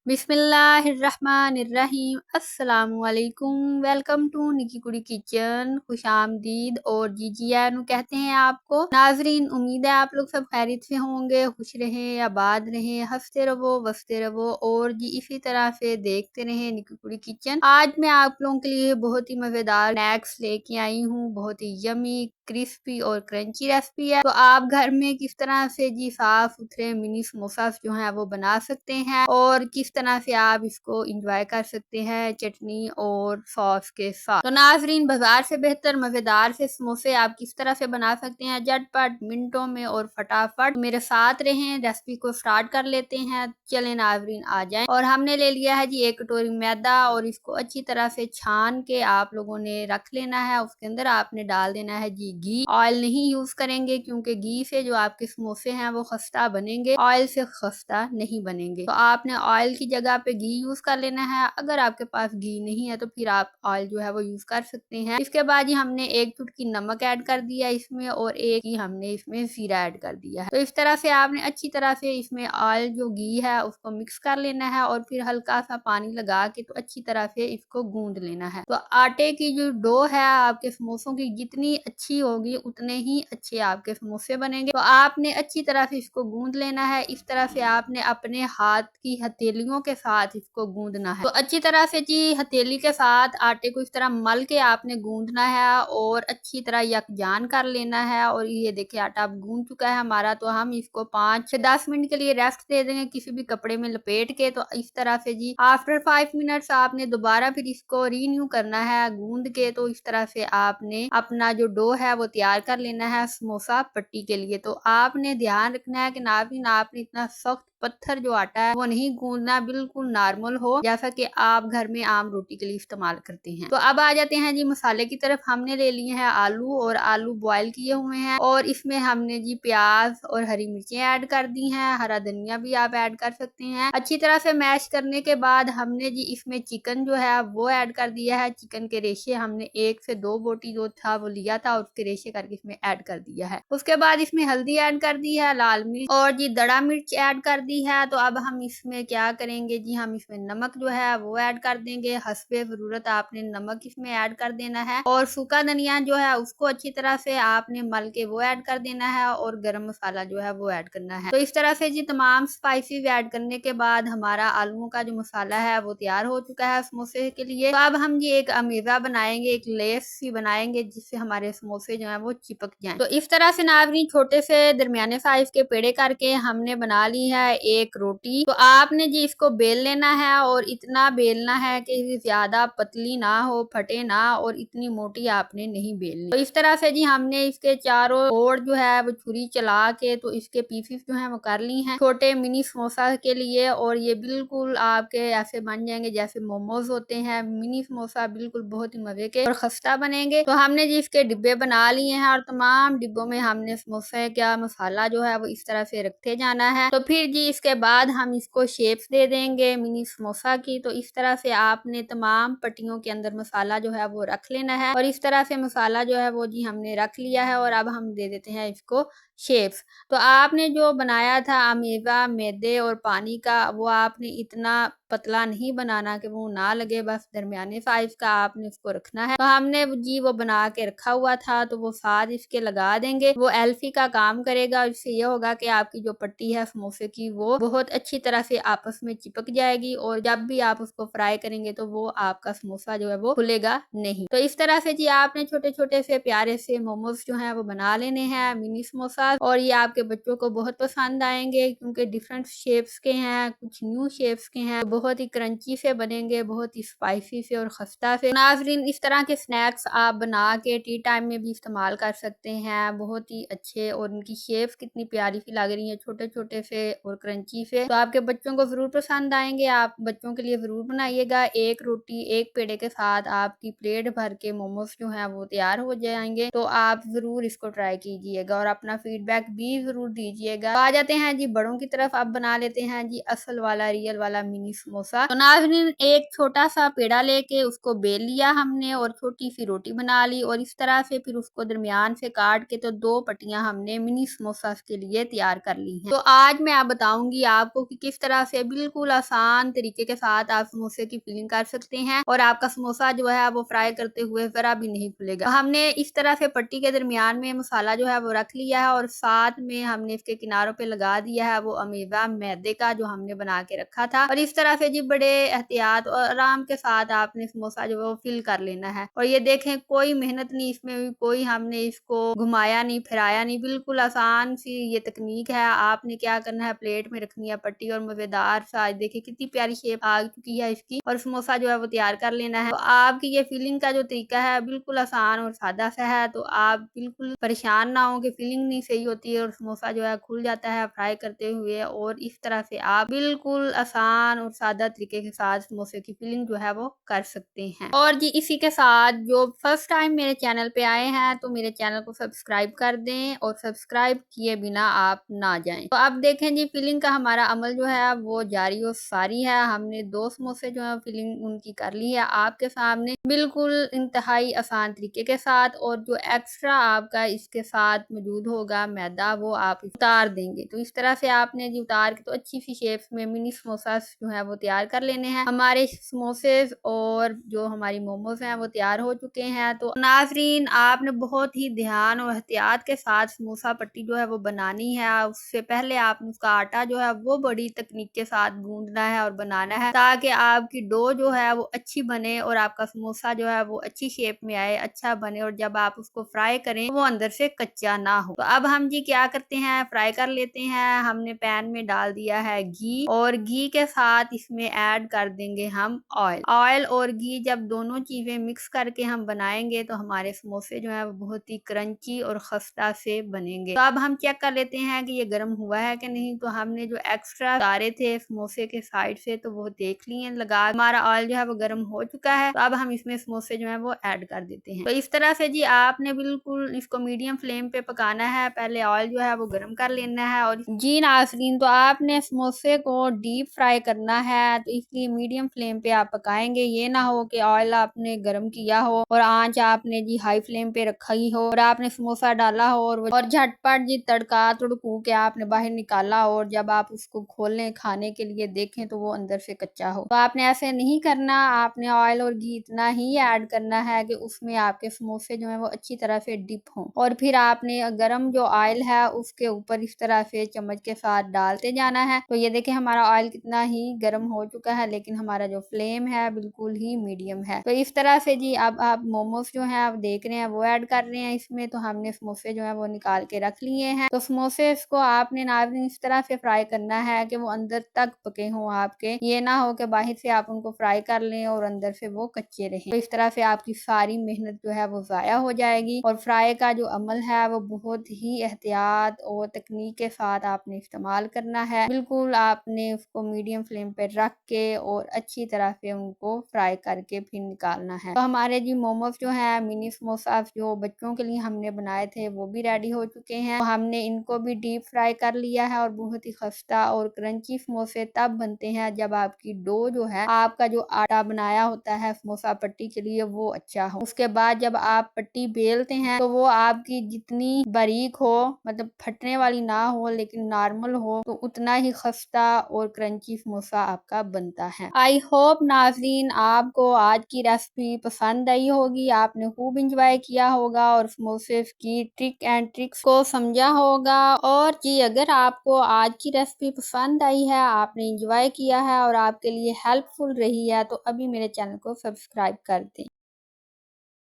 बिस्मिल्लाहिर्रहमानिर्रहीम अस्सलामुअलैकुम। Welcome to निकी कुड़ी किचन। खुशामदीद और जीजियानु कहते हैं आपको। नाजरीन, उम्मीद है आप लोग सब खैरियत से होंगे, खुश रहें, आबाद रहें, हंसते रहो, बसते रहो और जी इसी तरह से देखते रहें निकी कुड़ी किचन। आज मैं आप लोगों के लिए बहुत ही मजेदार स्नैक्स लेके आई हूँ। बहुत ही यमी, क्रिस्पी और क्रंची रेसिपी है। तो आप घर में किस तरह से जी साफ सुथरे मिनी समोसा जो है वो बना सकते हैं और किस तरह से आप इसको इंजॉय कर सकते हैं चटनी और सॉस के साथ। तो नाजरीन, बाजार से बेहतर मजेदार से समोसे आप किस तरह से बना सकते हैं झटपट मिनटों में और फटाफट। मेरे साथ रहें, रेसिपी को स्टार्ट कर लेते हैं। चलें नाजरीन, आ जाएं। और हमने ले लिया है जी 1 कटोरी मैदा और इसको अच्छी तरह से छान के आप लोगों ने रख लेना है। उसके अंदर आपने डाल देना है जी घी। ऑयल नहीं यूज करेंगे क्योंकि घी से जो आपके समोसे हैं वो खस्ता बनेंगे, ऑयल से खस्ता नहीं बनेंगे। तो आपने ऑयल की जगह पे घी यूज कर लेना है। अगर आपके पास घी नहीं है तो फिर आप ऑयल जो है वो यूज कर सकते हैं। इसके बाद ही हमने 1 चुटकी नमक ऐड कर दिया इसमें और एक ही हमने इसमें जीरा ऐड कर दिया है। तो इस तरह से आपने अच्छी तरह से इसमें ऑयल जो घी है उसको मिक्स कर लेना है और फिर हल्का सा पानी लगा के तो अच्छी तरह से इसको गूंद लेना है। तो आटे की जो डो है आपके समोसों की जितनी अच्छी होगी उतने ही अच्छे आपके समोसे बनेंगे। तो आपने अच्छी तरह से इसको गूंद लेना है। इस तरह से आपने अपने हाथ की हथेलियों के साथ इसको गूंदना है। तो अच्छी तरह से जी हथेली के साथ आटे को इस तरह मल के आपने गूंदना है और अच्छी तरह यकजान कर लेना है। और ये देखिए आटा अब गूंद चुका है हमारा। तो हम इसको 5 से 10 मिनट के लिए रेस्ट दे देंगे किसी भी कपड़े में लपेट के। तो इस तरह से जी आफ्टर 5 मिनट्स आपने दोबारा फिर इसको रीन्यू करना है गूंद के। तो इस तरह से आपने अपना जो डो है वो तैयार कर लेना है समोसा पट्टी के लिए। तो आपने ध्यान रखना है कि आपने इतना सख्त पत्थर जो आटा है वो नहीं गूंदना, बिल्कुल नॉर्मल हो जैसा कि आप घर में आम रोटी के लिए इस्तेमाल करते हैं। तो अब आ जाते हैं जी मसाले की तरफ। हमने ले लिए हैं आलू और आलू बॉयल किए हुए हैं और इसमें हमने जी प्याज और हरी मिर्चें ऐड कर दी हैं। हरा धनिया भी आप ऐड कर सकते हैं। अच्छी तरह से मैश करने के बाद हमने जी इसमें चिकन जो है वो ऐड कर दिया है। चिकन के रेशे हमने 1 से 2 बोटी जो था वो लिया था और उसके रेशे करके इसमें ऐड कर दिया है। उसके बाद इसमें हल्दी ऐड कर दी है, लाल मिर्च और जी दड़ा मिर्च ऐड कर दी है। तो अब हम इसमें क्या करेंगे जी, हम इसमें नमक जो है वो ऐड कर देंगे। हस्बे जरूरत आपने नमक इसमें ऐड कर देना है और सूखा धनिया जो है उसको अच्छी तरह से आपने मल के वो ऐड कर देना है और गरम मसाला जो है वो ऐड करना है। तो इस तरह से जी तमाम स्पाइसेस ऐड करने के बाद हमारा आलूओं का जो मसाला है वो तैयार हो चुका है समोसे के लिए। तो अब हम जी एक अमीज़ा बनाएंगे, एक लेस भी बनाएंगे जिससे हमारे समोसे जो है वो चिपक जाएं। तो इस तरह से नाजरीन छोटे से दरमियाने साइज के पेड़े करके हमने बना ली है एक रोटी। तो आपने जी इसको बेल लेना है और इतना बेलना है कि ज्यादा पतली ना हो, फटे ना और इतनी मोटी आपने नहीं बेलनी। तो इस तरह से जी हमने इसके चारों ओर जो है वो छुरी चला के तो इसके पीसेस जो है वो कर ली हैं छोटे मिनी समोसा के लिए। और ये बिल्कुल आपके ऐसे बन जाएंगे जैसे मोमोज होते हैं। मिनी समोसा बिल्कुल बहुत ही मजे के और खस्ता बनेंगे। तो हमने जी इसके डिब्बे बना लिए हैं और तमाम डिब्बों में हमने समोसे का मसाला जो है वो इस तरह से रखते जाना है। तो फिर जी इसके बाद हम इसको शेप्स दे देंगे मिनी समोसा की। तो इस तरह से आपने तमाम पट्टियों के अंदर मसाला जो है वो रख लेना है और इस तरह से मसाला जो है वो जी हमने रख लिया है। और अब हम दे देते हैं इसको शेप्स। तो आपने जो बनाया था अमीज़ा मैदे और पानी का, वो आपने इतना पतला नहीं बनाना कि वो ना लगे, बस दरमियाने साइज का आपने उसको रखना है। तो हमने जी वो बना के रखा हुआ था तो वो साथ इसके लगा देंगे। वो एल्फी का काम करेगा। इससे ये होगा कि आपकी जो पट्टी है समोसे की वो बहुत अच्छी तरह से आपस में चिपक जाएगी और जब भी आप उसको फ्राई करेंगे तो वो आपका समोसा जो है वो खुलेगा नहीं। तो इस तरह से जी आपने छोटे छोटे से प्यारे से मोमोज जो है वो बना लेने हैं मिनी समोसा। और ये आपके बच्चों को बहुत पसंद आएंगे क्योंकि डिफरेंट शेप्स के हैं, कुछ न्यू शेप्स के हैं, बहुत ही क्रंची से बनेंगे, बहुत ही स्पाइसी से और खस्ता से। नाजरीन इस तरह के स्नैक्स आप बना के टी टाइम में भी इस्तेमाल कर सकते हैं, बहुत ही अच्छे। और इनकी शेप्स कितनी प्यारी सी लग रही है, छोटे छोटे से और क्रंची से। तो आपके बच्चों को जरूर पसंद आएंगे। आप बच्चों के लिए जरूर बनाइएगा। एक रोटी एक पेड़े के साथ आपकी प्लेट भर के मोमोज जो है वो तैयार हो जाएंगे। तो आप जरूर इसको ट्राई कीजिएगा और अपना फीडबैक फीडबैक भी ज़रूर दीजिएगा। तो आ जाते हैं जी बड़ों की तरफ। अब बना लेते हैं जी असल वाला रियल वाला मिनी समोसा। तो नाज़रीन एक छोटा सा पेड़ा लेके उसको बेल लिया हमने और छोटी सी रोटी बना ली और इस तरह से फिर उसको दरमियान से काट के तो 2 पट्टियां हमने मिनी समोसा के लिए तैयार कर ली हैं। तो आज मैं बताऊंगी आपको कि किस तरह से बिल्कुल आसान तरीके के साथ आप समोसे की फिलिंग कर सकते हैं और आपका समोसा जो है वो फ्राई करते हुए जरा भी नहीं खुलेगा। तो हमने इस तरह से पट्टी के दरमियान में मसाला जो है वो रख लिया है और साथ में हमने इसके किनारों पे लगा दिया है वो अमेवा मैदे का जो हमने बना के रखा था। और इस तरह से जी बड़े एहतियात और आराम के साथ आपने समोसा जो है वो फिल कर लेना है। और ये देखें कोई मेहनत नहीं इसमें भी, कोई हमने इसको घुमाया नहीं फिराया नहीं, बिल्कुल आसान सी ये तकनीक है। आपने क्या करना है, प्लेट में रखनी है पट्टी और मजेदार सा देखिए कितनी प्यारी शेप आ चुकी है इसकी और समोसा जो है वो तैयार कर लेना है। तो आपकी ये फिलिंग का जो तरीका है बिल्कुल आसान और सादा सा है। तो आप बिल्कुल परेशान ना हो कि फिलिंग नहीं सही होती है और समोसा जो है खुल जाता है फ्राई करते हुए। और इस तरह से आप बिल्कुल आसान और सादा तरीके के साथ समोसे की फिलिंग जो है वो कर सकते हैं। और जी इसी के साथ जो फर्स्ट टाइम मेरे चैनल पे आए हैं तो मेरे चैनल को सब्सक्राइब कर दें और सब्सक्राइब किए बिना आप ना जाएं। तो अब देखें जी फिलिंग का हमारा अमल जो है वो जारी और सारी है। हमने 2 समोसे जो है फिलिंग उनकी कर ली है आपके सामने बिल्कुल इंतहाई आसान तरीके के साथ। और जो एक्स्ट्रा आपका इसके साथ मौजूद होगा मैदा वो आप उतार देंगे। तो इस तरह से आपने जी उतार के तो अच्छी सी शेप में मिनी समोसा जो है वो तैयार कर लेने हैं। हमारे समोसे और जो हमारी मोमोज हैं वो तैयार हो चुके हैं। तो नाजरीन आपने बहुत ही ध्यान और एहतियात के साथ समोसा पट्टी जो है वो बनानी है। उससे पहले आपने उसका आटा जो है वो बड़ी तकनीक के साथ गूंदना है और बनाना है ताकि आपकी डो जो है वो अच्छी बने और आपका समोसा जो है वो अच्छी शेप में आए, अच्छा बने और जब आप उसको फ्राई करें वो अंदर से कच्चा ना हो। तो अब हम जी क्या करते हैं, फ्राई कर लेते हैं। हमने पैन में डाल दिया है घी और घी के साथ इसमें ऐड कर देंगे हम ऑयल। ऑयल और घी जब दोनों चीजें मिक्स करके हम बनाएंगे तो हमारे समोसे जो है वो बहुत ही क्रंची और खस्ता से बनेंगे। तो अब हम चेक कर लेते हैं कि ये गर्म हुआ है कि नहीं। तो हमने जो एक्स्ट्रा उतारे थे समोसे के साइड से तो वो देख लिए लगा, हमारा ऑयल जो है वो गर्म हो चुका है। तो अब हम इसमें समोसे जो है वो ऐड कर देते हैं। तो इस तरह से जी आपने बिल्कुल इसको मीडियम फ्लेम पे पकाना है। पहले ऑयल जो है वो गर्म कर लेना है। और जी नाज़रीन तो आपने समोसे को डीप फ्राई करना है तो इसलिए मीडियम फ्लेम पे आप पकाएंगे। ये ना हो कि ऑयल आपने गर्म किया हो और आंच आपने जी हाई फ्लेम पे रखा ही हो और आपने समोसा डाला हो और झटपट जी तड़का तुड़कू के आपने बाहर निकाला और जब आप उसको खोलें खाने के लिए देखें तो वो अंदर से कच्चा हो। तो आपने ऐसे नहीं करना। आपने ऑयल और घी इतना ही ऐड करना है कि उसमें आपके समोसे जो है वो अच्छी तरह से डिप हों। और फिर आपने गरम जो ऑयल है उसके ऊपर इस तरह से चम्मच के साथ डालते जाना है। तो ये देखें हमारा ऑयल कितना ही गर्म हो चुका है लेकिन हमारा जो फ्लेम है बिल्कुल ही मीडियम है। तो इस तरह से जी अब आप मोमोज जो है आप देख रहे हैं वो ऐड कर रहे हैं इसमें। तो हमने समोसे जो है वो निकाल के रख लिए हैं। तो समोसे को आपने नाज़रीन इस तरह से फ्राई करना है कि वो अंदर तक पके हों आपके, ये ना हो कि बाहर से आप उनको फ्राई कर लें और अंदर से वो कच्चे रहें। तो इस तरह से आपकी सारी मेहनत जो है वो ज़ाया हो जाएगी। और फ्राई का जो अमल है वो बहुत ही एहतियात और तकनीक के साथ आपने इस्तेमाल करना है। बिल्कुल आपने उसको मीडियम फ्लेम पे रख के और अच्छी तरह से उनको फ्राई करके फिर निकालना है। तो हमारे जी मोमोज जो है मिनी समोसा जो बच्चों के लिए हमने बनाए थे वो भी रेडी हो चुके हैं। तो हमने इनको भी डीप फ्राई कर लिया है और बहुत ही खस्ता और क्रंची समोसे तब बनते हैं जब आपकी डो जो है आपका जो आटा बनाया होता है समोसा पट्टी के लिए वो अच्छा हो। उसके बाद जब आप पट्टी बेलते हैं तो वो आपकी जितनी बारीक हो, मतलब फटने वाली ना हो लेकिन नॉर्मल हो, तो उतना ही खस्ता और क्रंची समोसा आपका बनता है। आई होप नाज़रीन आपको आज की रेसिपी पसंद आई होगी, आपने खूब इंजॉय किया होगा और समोसे की ट्रिक एंड ट्रिक्स को समझा होगा। और जी अगर आपको आज की रेसिपी पसंद आई है, आपने इंजॉय किया है और आपके लिए हेल्पफुल रही है तो अभी मेरे चैनल को सब्सक्राइब कर दें।